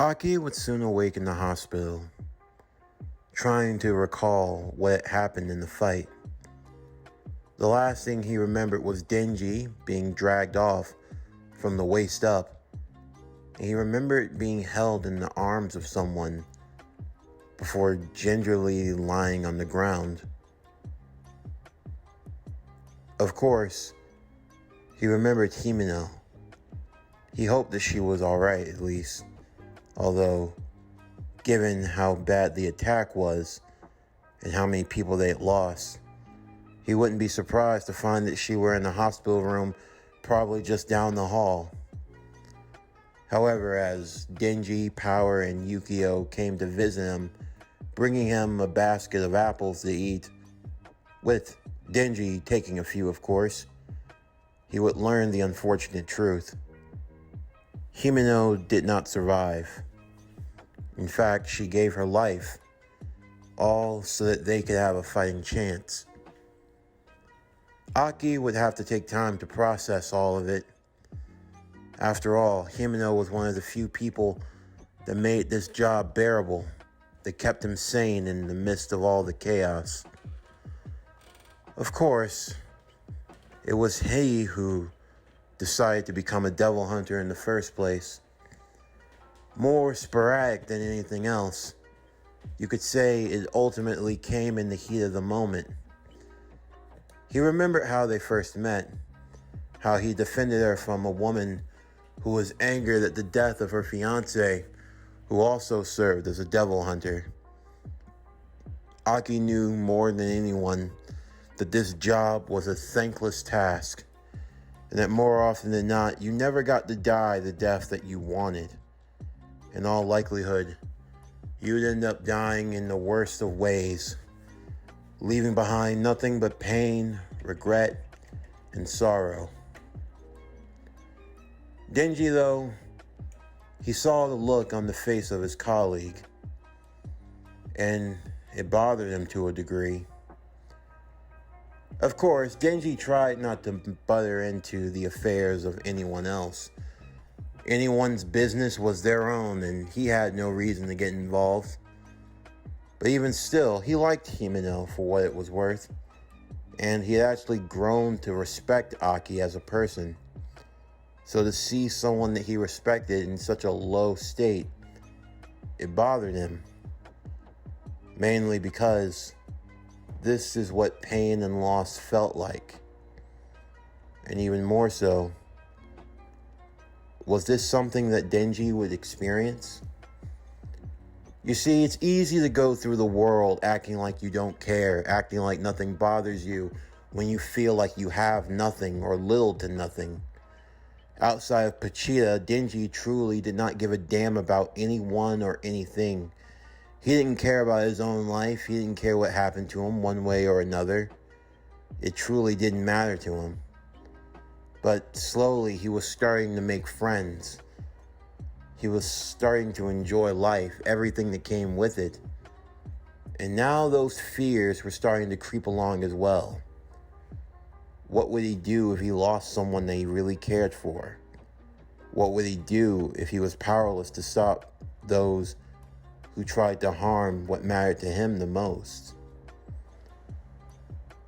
Aki would soon awake in the hospital, trying to recall what happened in the fight. The last thing he remembered was Denji being dragged off from the waist up, and he remembered being held in the arms of someone before gingerly lying on the ground. Of course, he remembered Himeno. He hoped that she was alright at least, although given how bad the attack was and how many people they had lost, he wouldn't be surprised to find that she were in the hospital room, probably just down the hall. However, as Denji, Power, and Yukio came to visit him, bringing him a basket of apples to eat, with Denji taking a few, of course, he would learn the unfortunate truth. Himeno did not survive. In fact, she gave her life, all so that they could have a fighting chance. Aki would have to take time to process all of it. After all, Himeno was one of the few people that made this job bearable, that kept him sane in the midst of all the chaos. Of course, it was he who decided to become a devil hunter in the first place. More sporadic than anything else, you could say it ultimately came in the heat of the moment. He remembered how they first met, how he defended her from a woman who was angered at the death of her fiancé, who also served as a devil hunter. Aki knew more than anyone that this job was a thankless task, and that more often than not, you never got to die the death that you wanted. In all likelihood, you'd end up dying in the worst of ways, leaving behind nothing but pain, regret, and sorrow. Denji, though, he saw the look on the face of his colleague, and it bothered him to a degree. Of course, Denji tried not to butter into the affairs of anyone else. Anyone's business was their own, and he had no reason to get involved. But even still, he liked Himeno for what it was worth, and he had actually grown to respect Aki as a person. So to see someone that he respected in such a low state, it bothered him. Mainly because this is what pain and loss felt like. And even more so, was this something that Denji would experience? You see, it's easy to go through the world acting like you don't care, acting like nothing bothers you when you feel like you have nothing or little to nothing. Outside of Pachita, Denji truly did not give a damn about anyone or anything. He didn't care about his own life. He didn't care what happened to him one way or another. It truly didn't matter to him. But slowly he was starting to make friends. He was starting to enjoy life, everything that came with it. And now those fears were starting to creep along as well. What would he do if he lost someone that he really cared for? What would he do if he was powerless to stop those who tried to harm what mattered to him the most?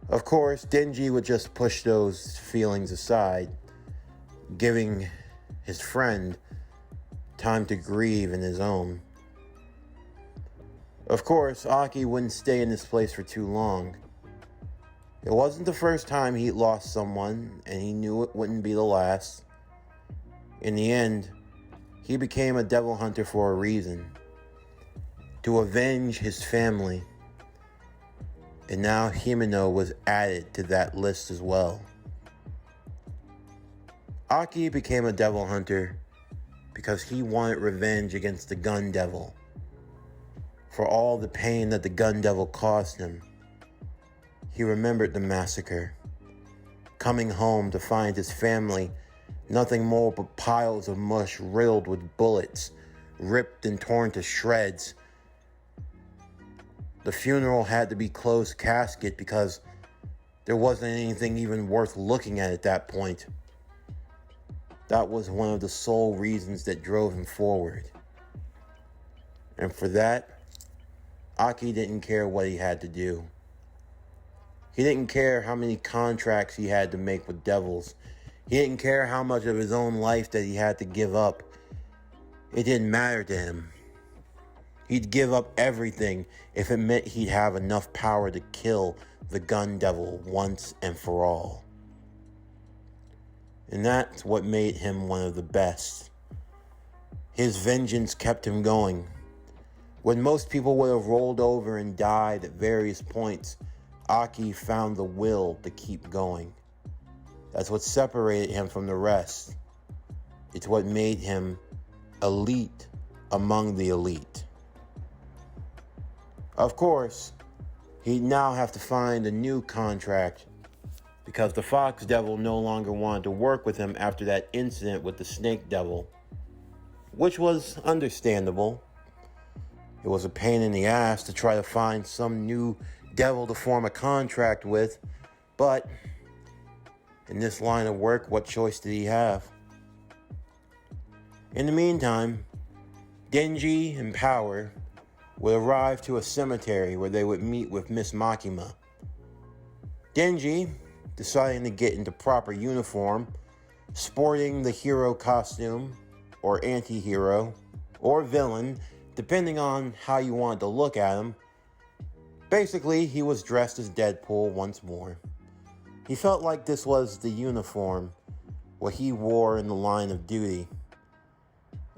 Of course, Denji would just push those feelings aside, giving his friend time to grieve in his own. Of course, Aki wouldn't stay in this place for too long. It wasn't the first time he'd lost someone, and he knew it wouldn't be the last. In the end, he became a devil hunter for a reason. To avenge his family. And now Himeno was added to that list as well. Aki became a devil hunter because he wanted revenge against the gun devil. For all the pain that the gun devil caused him. He remembered the massacre. Coming home to find his family nothing more but piles of mush riddled with bullets, ripped and torn to shreds. The funeral had to be closed casket because there wasn't anything even worth looking at that point. That was one of the sole reasons that drove him forward. And for that, Aki didn't care what he had to do. He didn't care how many contracts he had to make with devils. He didn't care how much of his own life that he had to give up. It didn't matter to him. He'd give up everything if it meant he'd have enough power to kill the gun devil once and for all. And that's what made him one of the best. His vengeance kept him going. When most people would have rolled over and died at various points, Aki found the will to keep going. That's what separated him from the rest. It's what made him elite among the elite. Of course, he'd now have to find a new contract because the Fox Devil no longer wanted to work with him after that incident with the Snake Devil, which was understandable. It was a pain in the ass to try to find some new devil to form a contract with, but in this line of work, what choice did he have? In the meantime, Denji and Power would arrive to a cemetery where they would meet with Miss Makima. Denji, deciding to get into proper uniform, sporting the hero costume, or anti-hero, or villain, depending on how you wanted to look at him. Basically, he was dressed as Deadpool once more. He felt like this was the uniform, what he wore in the line of duty.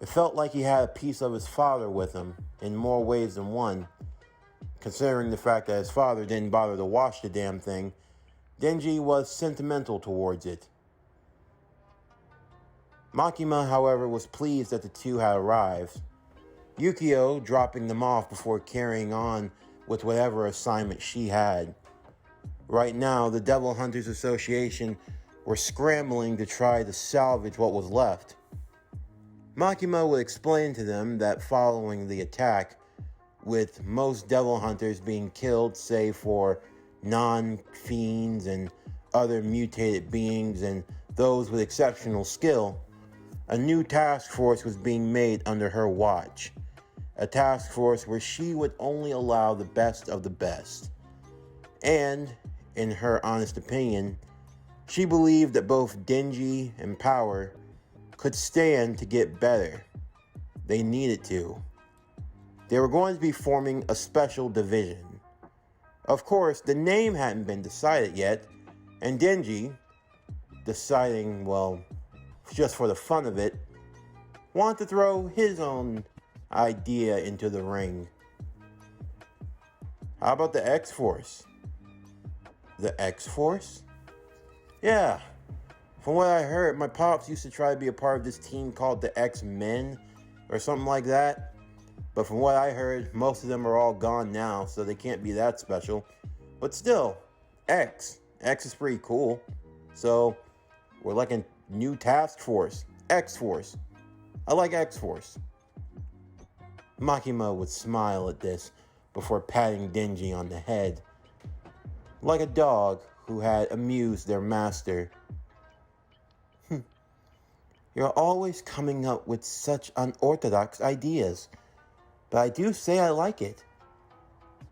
It felt like he had a piece of his father with him, in more ways than one. Considering the fact that his father didn't bother to wash the damn thing, Denji was sentimental towards it. Makima, however, was pleased that the two had arrived, Yukio dropping them off before carrying on with whatever assignment she had. Right now, the Devil Hunters Association were scrambling to try to salvage what was left. Makima would explain to them that following the attack, with most devil hunters being killed save for non-fiends and other mutated beings and those with exceptional skill, a new task force was being made under her watch. A task force where she would only allow the best of the best. And, in her honest opinion, she believed that both Denji and Power could stand to get better. They needed to. They were going to be forming a special division. Of course, the name hadn't been decided yet, and Denji, deciding, well, just for the fun of it, wanted to throw his own idea into the ring. How about the X-Force? The X-Force? Yeah. From what I heard, my pops used to try to be a part of this team called the X-Men or something like that. But from what I heard, most of them are all gone now, so they can't be that special. But still, X. X is pretty cool. So, we're like a new task force. X-Force. I like X-Force. Makima would smile at this before patting Denji on the head, like a dog who had amused their master. You're always coming up with such unorthodox ideas, but I do say I like it.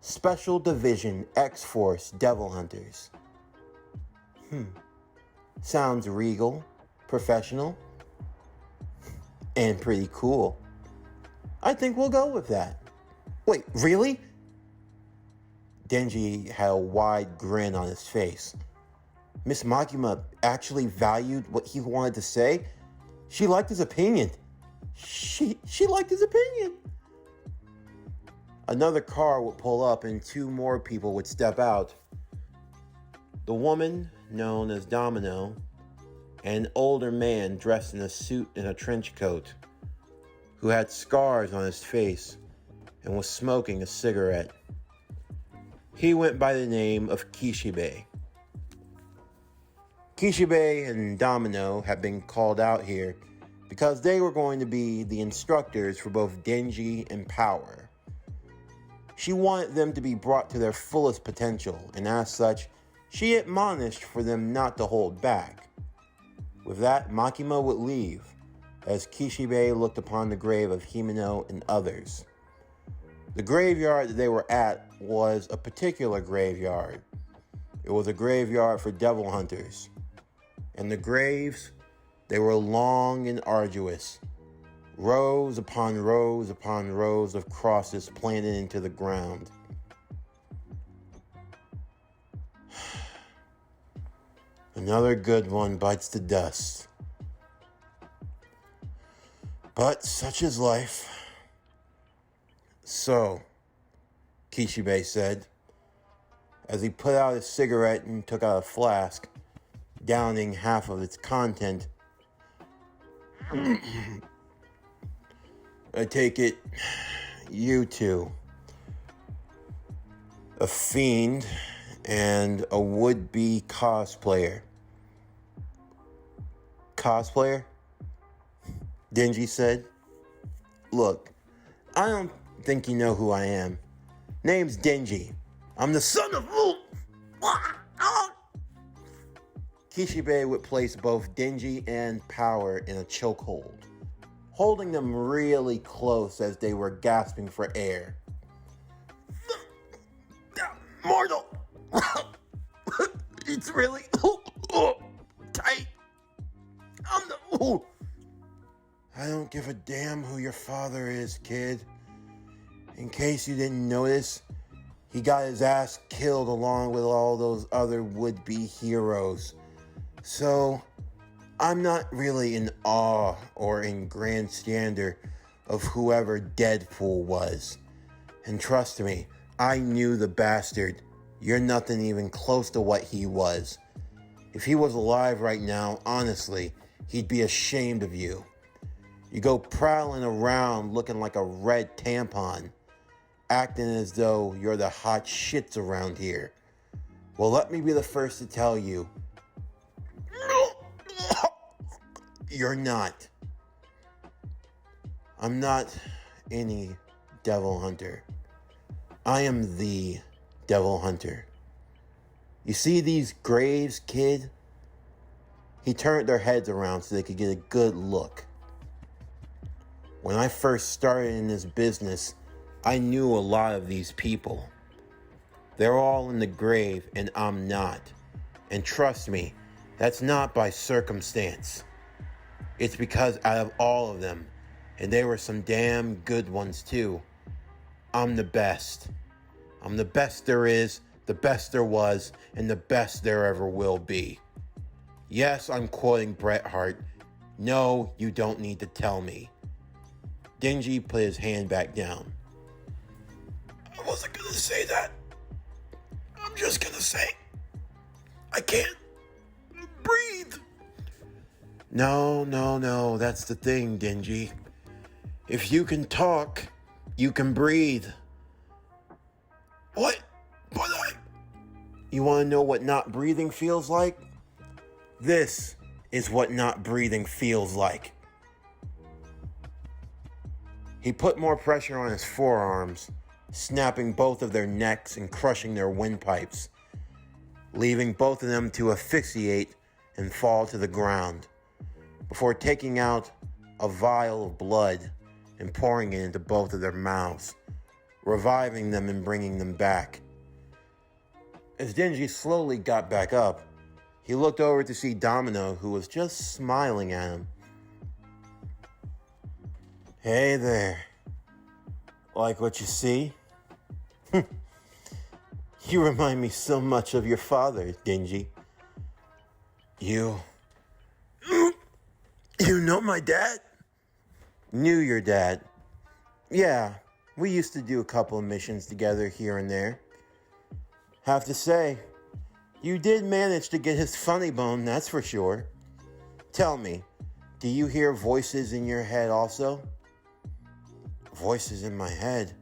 Special Division X-Force Devil Hunters. Sounds regal, professional, and pretty cool. I think we'll go with that. Wait, really? Denji had a wide grin on his face. Miss Makima actually valued what he wanted to say. She liked his opinion. She liked his opinion. Another car would pull up and two more people would step out. The woman, known as Domino, and an older man dressed in a suit and a trench coat, who had scars on his face and was smoking a cigarette. He went by the name of Kishibe. Kishibe and Domino had been called out here because they were going to be the instructors for both Denji and Power. She wanted them to be brought to their fullest potential, and as such, she admonished for them not to hold back. With that, Makima would leave, as Kishibe looked upon the grave of Himeno and others. The graveyard that they were at was a particular graveyard. It was a graveyard for devil hunters. And the graves, they were long and arduous. Rows upon rows upon rows of crosses planted into the ground. Another good one bites the dust. But such is life. So, Kishibe said, as he put out his cigarette and took out a flask, downing half of its content. I take it, you two, a fiend and a would-be cosplayer. Cosplayer? Denji said. Look, I don't think you know who I am. Name's Denji. I'm the son of... Kishibe would place both Denji and Power in a chokehold, holding them really close as they were gasping for air. Mortal! It's really tight. I don't give a damn who your father is, kid. In case you didn't notice, he got his ass killed along with all those other would-be heroes. So, I'm not really in awe or in grandstander of whoever Deadpool was. And trust me, I knew the bastard. You're nothing even close to what he was. If he was alive right now, honestly, he'd be ashamed of you. You go prowling around looking like a red tampon, acting as though you're the hot shits around here. Well, let me be the first to tell you, you're not. I'm not any devil hunter. I am the devil hunter. You see these graves, kid? He turned their heads around so they could get a good look. When I first started in this business, I knew a lot of these people. They're all in the grave and I'm not. And trust me, that's not by circumstance. It's because out of all of them, and they were some damn good ones too, I'm the best. I'm the best there is, the best there was, and the best there ever will be. Yes, I'm quoting Bret Hart. No, you don't need to tell me. Denji put his hand back down. I wasn't gonna say that. I'm just gonna say, I can't breathe. No, that's the thing, Denji. If you can talk, you can breathe. What? You want to know what not breathing feels like? This is what not breathing feels like. He put more pressure on his forearms, snapping both of their necks and crushing their windpipes, leaving both of them to asphyxiate and fall to the ground, before taking out a vial of blood and pouring it into both of their mouths, reviving them and bringing them back. As Denji slowly got back up, he looked over to see Domino, who was just smiling at him. Hey there. Like what you see? You remind me so much of your father, Denji. You know my dad? Knew your dad. Yeah, we used to do a couple of missions together here and there. Have to say, you did manage to get his funny bone, that's for sure. Tell me, do you hear voices in your head also? Voices in my head?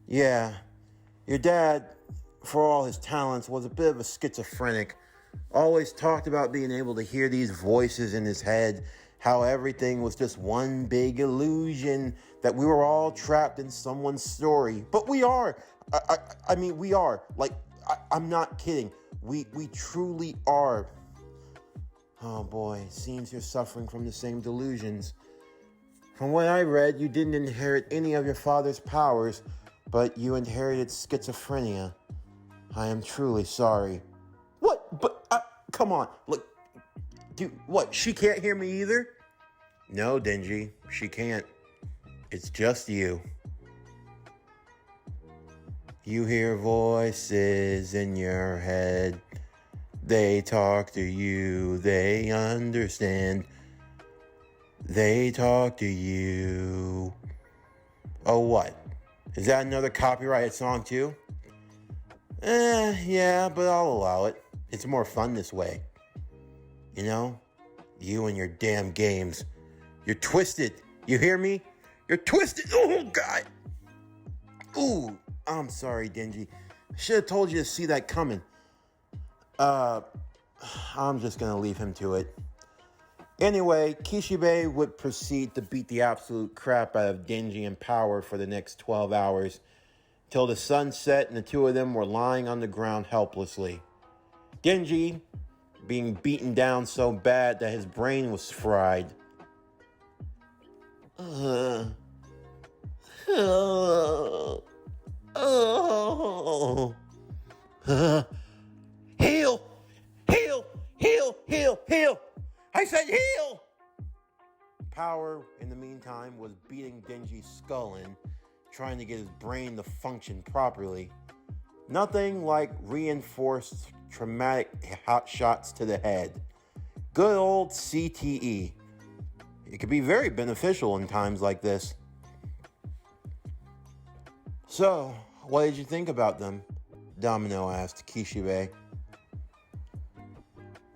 Yeah, your dad, for all his talents, was a bit of a schizophrenic. Always talked about being able to hear these voices in his head, how everything was just one big illusion, that we were all trapped in someone's story. But we are. I mean, we are. Like, I'm not kidding. We truly are. Oh boy, it seems you're suffering from the same delusions. From what I read, you didn't inherit any of your father's powers, but you inherited schizophrenia. I am truly sorry. What? But, come on. Look, dude, what? She can't hear me either? No, Denji, she can't. It's just you. You hear voices in your head. They talk to you. They understand. They talk to you. Oh, what? Is that another copyrighted song too? Yeah, but I'll allow it. It's more fun this way. You know? You and your damn games. You're twisted. You hear me? You're twisted. Oh, God. Ooh, I'm sorry, Denji. I should have told you to see that coming. I'm just going to leave him to it. Anyway, Kishibe would proceed to beat the absolute crap out of Denji and Power for the next 12 hours, till the sun set and the two of them were lying on the ground helplessly. Denji being beaten down so bad that his brain was fried. Heal! Heal! Heal! Heal! Heal! I said heal! Power, in the meantime, was beating Denji's skull in, trying to get his brain to function properly. Nothing like reinforced traumatic hot shots to the head. Good old CTE. It could be very beneficial in times like this. So, what did you think about them? Domino asked Kishibe.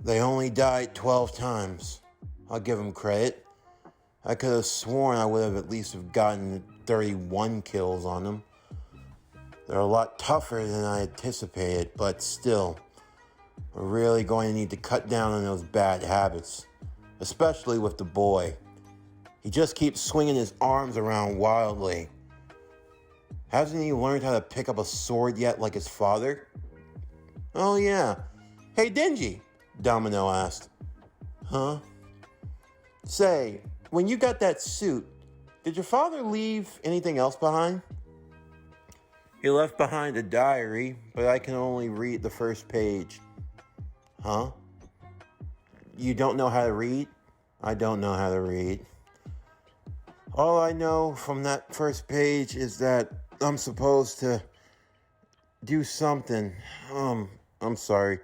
They only died 12 times. I'll give them credit. I could have sworn I would have at least have gotten 31 kills on them. They're a lot tougher than I anticipated, but still, we're really going to need to cut down on those bad habits, especially with the boy. He just keeps swinging his arms around wildly. Hasn't he learned how to pick up a sword yet like his father? Oh yeah. Hey Denji, Domino asked. Huh? Say, when you got that suit, did your father leave anything else behind? He left behind a diary, but I can only read the first page. Huh? You don't know how to read? I don't know how to read. All I know from that first page is that I'm supposed to do something. I'm sorry.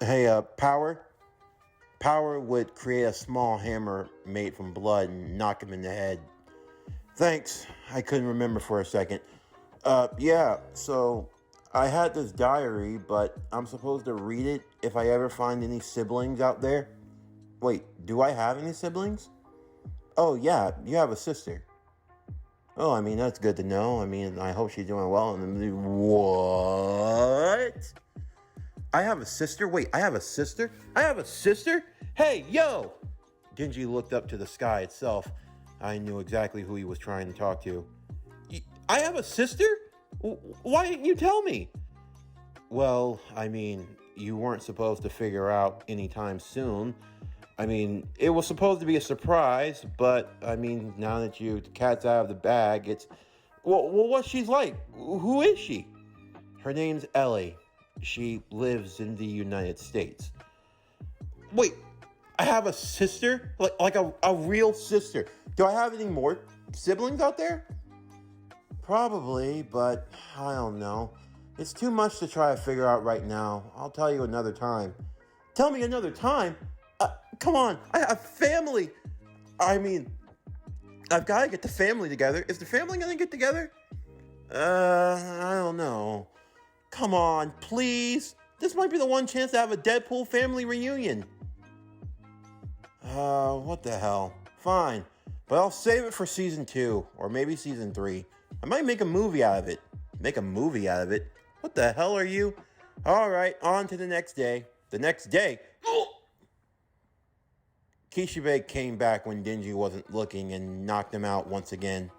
Hey, Power? Power would create a small hammer made from blood and knock him in the head. Thanks. I couldn't remember for a second. Yeah, so I had this diary, but I'm supposed to read it if I ever find any siblings out there. Wait, do I have any siblings? Oh, yeah, you have a sister. Oh, I mean, that's good to know. I mean, I hope she's doing well. What? I have a sister? Wait, I have a sister? I have a sister? Hey, yo! Denji looked up to the sky itself. I knew exactly who he was trying to talk to. I have a sister? Why didn't you tell me? Well, I mean, you weren't supposed to figure out anytime soon. I mean, it was supposed to be a surprise, but, I mean, now that the cat's out of the bag, it's... Well, what she's like? Who is she? Her name's Ellie. She lives in the United States. Wait, I have a sister? Like a real sister. Do I have any more siblings out there? Probably, but I don't know. It's too much to try to figure out right now. I'll tell you another time. Tell me another time? Come on, I have family. I mean, I've got to get the family together. Is the family going to get together? I don't know. Come on, please. This might be the one chance to have a Deadpool family reunion. What the hell? Fine, but I'll save it for season 2, or maybe season 3. I might make a movie out of it. Make a movie out of it? What the hell are you? Alright, on to the next day. The next day? Kishibe came back when Denji wasn't looking and knocked him out once again.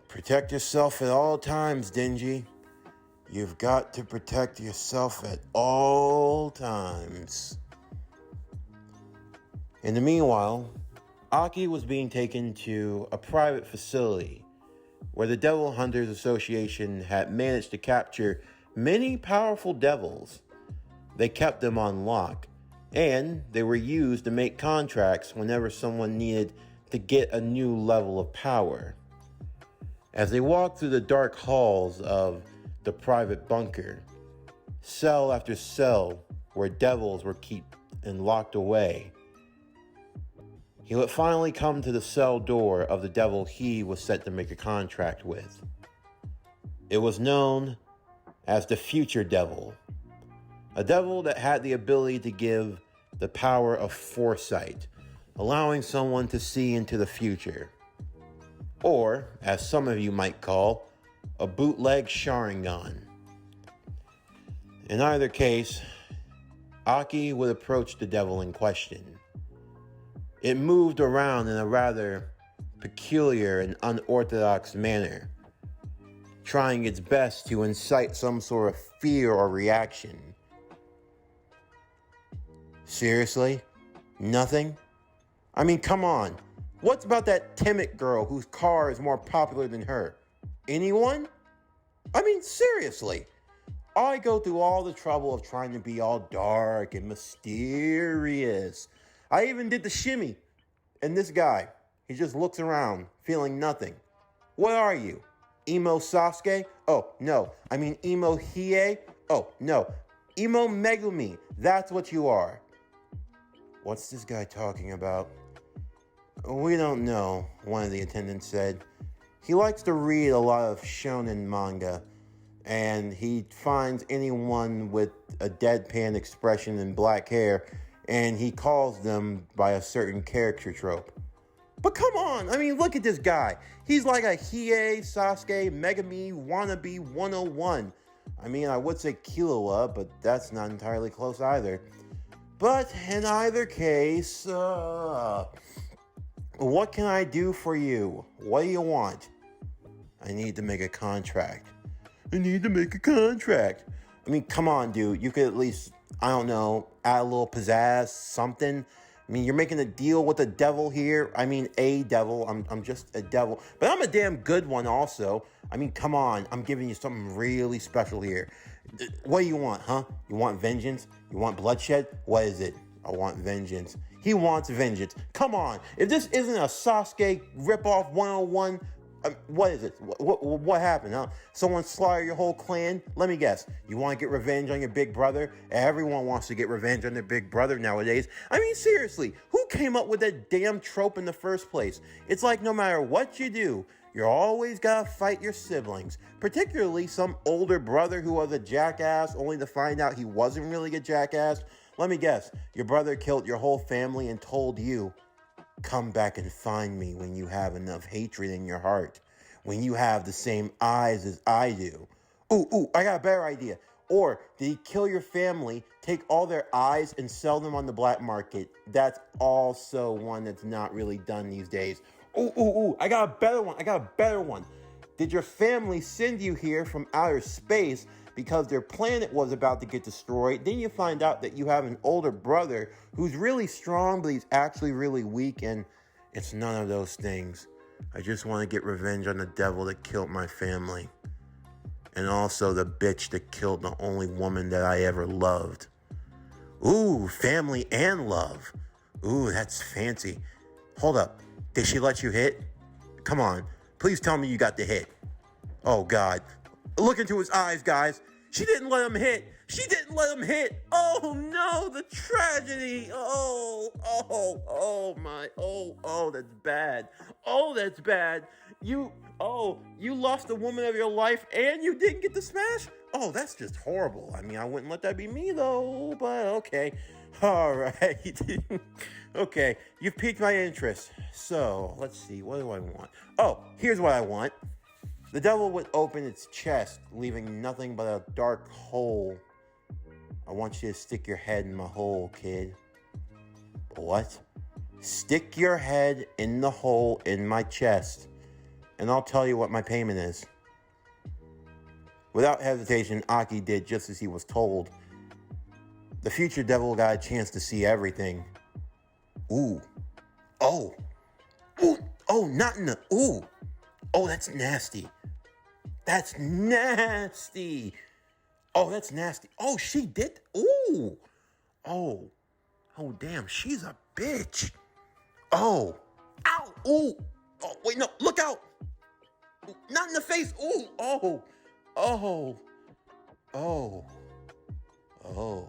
Protect yourself at all times, Denji. You've got to protect yourself at all times. In the meanwhile, Aki was being taken to a private facility where the Devil Hunters Association had managed to capture many powerful devils. They kept them on lock, and they were used to make contracts whenever someone needed to get a new level of power. As they walked through the dark halls of the private bunker, cell after cell where devils were kept and locked away, he would finally come to the cell door of the devil he was set to make a contract with. It was known as the Future Devil, a devil that had the ability to give the power of foresight, allowing someone to see into the future. Or, as some of you might call, a bootleg Sharingan. In either case, Aki would approach the devil in question. It moved around in a rather peculiar and unorthodox manner, trying its best to incite some sort of fear or reaction. Seriously? Nothing? I mean, come on. What's about that timid girl whose car is more popular than her? Anyone? I mean, seriously. I go through all the trouble of trying to be all dark and mysterious. I even did the shimmy. And this guy, he just looks around, feeling nothing. What are you? Emo Sasuke? Oh, no. I mean Emo Hiei? Oh, no. Emo Megumi. That's what you are. What's this guy talking about? We don't know, one of the attendants said. He likes to read a lot of shonen manga, and he finds anyone with a deadpan expression and black hair, and he calls them by a certain character trope. But come on, I mean, look at this guy. He's like a Hiei, Sasuke, Megami, wannabe 101. I mean, I would say Killua, but that's not entirely close either. But in either case, what can I do for you? What do you want? I need to make a contract. I need to make a contract. I mean, come on, dude. You could at least, I don't know, add a little pizzazz, something. I mean, you're making a deal with the devil here. I mean, a devil. I'm just a devil. But I'm a damn good one also. I mean, come on. I'm giving you something really special here. What do you want, huh? You want vengeance? You want bloodshed? What is it? I want vengeance. He wants vengeance. Come on. If this isn't a Sasuke ripoff 101, what is it? What happened, huh? Someone slaughtered your whole clan? Let me guess. You want to get revenge on your big brother? Everyone wants to get revenge on their big brother nowadays. I mean, seriously, who came up with that damn trope in the first place? It's like no matter what you do, you're always gotta fight your siblings, particularly some older brother who was a jackass only to find out he wasn't really a jackass. Let me guess, your brother killed your whole family and told you, come back and find me when you have enough hatred in your heart, when you have the same eyes as I do. Ooh, I got a better idea. Or did he kill your family, take all their eyes and sell them on the black market? That's also one that's not really done these days. Ooh, I got a better one. Did your family send you here from outer space because their planet was about to get destroyed? Then you find out that you have an older brother who's really strong, but he's actually really weak, and it's none of those things. I just want to get revenge on the devil that killed my family. And also the bitch that killed the only woman that I ever loved. Ooh, family and love. Ooh, that's fancy. Hold up. Did she let you hit? Come on. Please tell me you got the hit. Oh, God. Look into his eyes, guys. She didn't let him hit. Oh, no, the tragedy. That's bad. You lost the woman of your life and you didn't get the smash? Oh, that's just horrible. I mean, I wouldn't let that be me, though, but okay. All right. Okay, you've piqued my interest. So, let's see, what do I want? Oh, here's what I want. The devil would open its chest, leaving nothing but a dark hole. I want you to stick your head in my hole, kid. What? Stick your head in the hole in my chest, and I'll tell you what my payment is. Without hesitation, Aki did just as he was told. The future devil got a chance to see everything. Ooh. Oh, Ooh, oh, not in the, ooh. Oh, that's nasty. That's nasty. Oh, that's nasty. Oh, she did. Ooh. Oh. Oh, damn. She's a bitch. Oh. Ow. Ooh. Oh, wait, no. Look out. Not in the face. Ooh. Oh. Oh. Oh. Oh.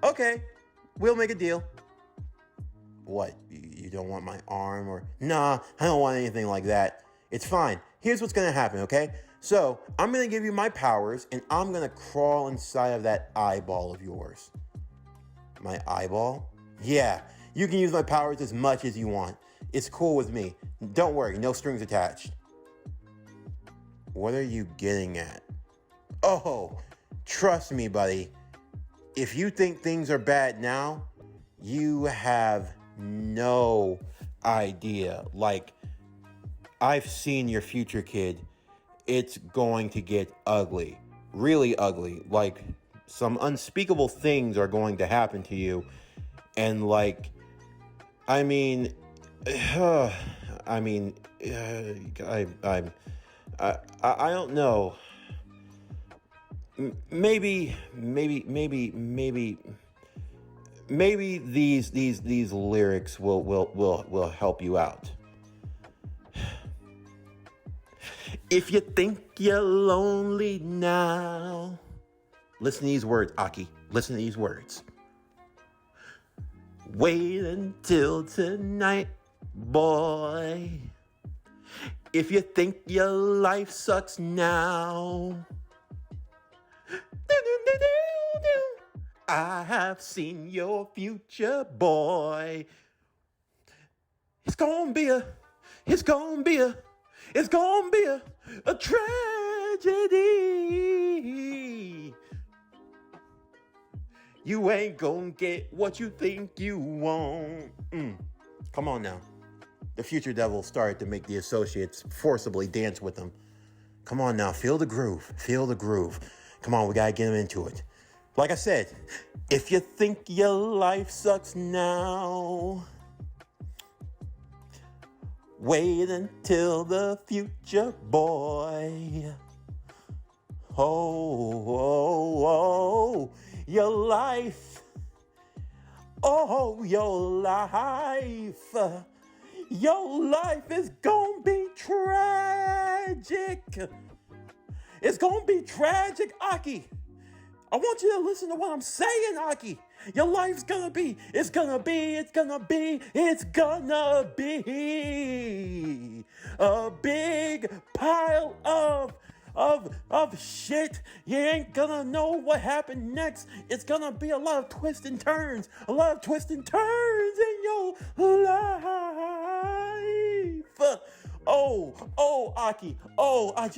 Okay. We'll make a deal. What? You don't want my arm or... Nah, I don't want anything like that. It's fine. Here's what's going to happen, okay? So, I'm going to give you my powers, and I'm going to crawl inside of that eyeball of yours. My eyeball? Yeah, you can use my powers as much as you want. It's cool with me. Don't worry, no strings attached. What are you getting at? Oh, trust me, buddy. If you think things are bad now, you have no idea. Like, I've seen your future, kid. It's going to get ugly. Really ugly. Like, some unspeakable things are going to happen to you. And, like, I mean, I don't know. Maybe these lyrics will help you out. If you think you're lonely now, listen to these words, Aki. Listen to these words. Wait until tonight, boy. If you think your life sucks now, I have seen your future, boy. It's gonna be a tragedy. You ain't gonna get what you think you want. Come on now. The future devil started to make the associates forcibly dance with them. Come on now, feel the groove. Come on, we gotta get them into it. Like I said, if you think your life sucks now, wait until the future, boy. Oh, your life. Oh, your life. Your life is gonna be tragic. It's gonna be tragic, Aki. I want you to listen to what I'm saying, Aki. Your life's gonna be a big pile of shit. You ain't gonna know what happened next. It's gonna be a lot of twists and turns in your life. Oh, Aki. Oh, I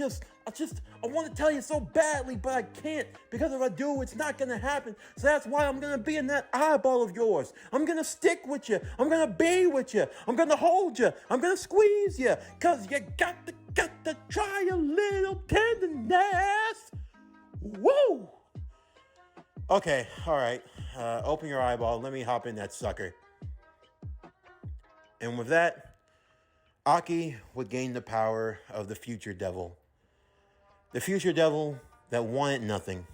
want to tell you so badly, but I can't, because if I do, it's not going to happen. So that's why I'm going to be in that eyeball of yours. I'm going to stick with you. I'm going to be with you. I'm going to hold you. I'm going to squeeze you, because you got to try a little tenderness. Woo! Okay, all right. Open your eyeball. Let me hop in that sucker. And with that, Aki would gain the power of the future devil. The future devil that wanted nothing.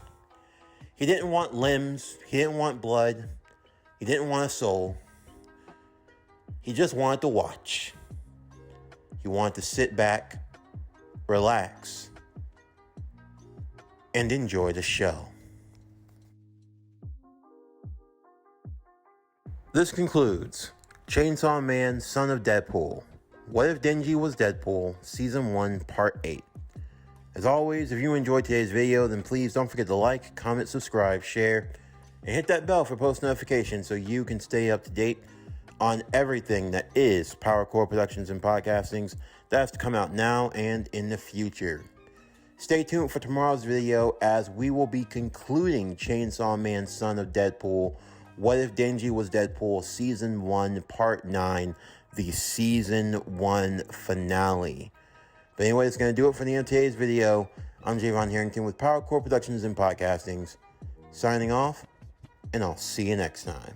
He didn't want limbs. He didn't want blood. He didn't want a soul. He just wanted to watch. He wanted to sit back, relax, and enjoy the show. This concludes Chainsaw Man, Son of Deadpool. What If Denji Was Deadpool, Season 1, Part 8. As always, if you enjoyed today's video, then please don't forget to like, comment, subscribe, share, and hit that bell for post notifications so you can stay up to date on everything that is PowerCore Productions and Podcastings that's to come out now and in the future. Stay tuned for tomorrow's video as we will be concluding Chainsaw Man, Son of Deadpool, What If Denji Was Deadpool, Season 1, Part 9, the Season 1 finale. But anyway, that's going to do it for the end of today's video. I'm Javon Harrington with PowerCore Productions and Podcastings, signing off, and I'll see you next time.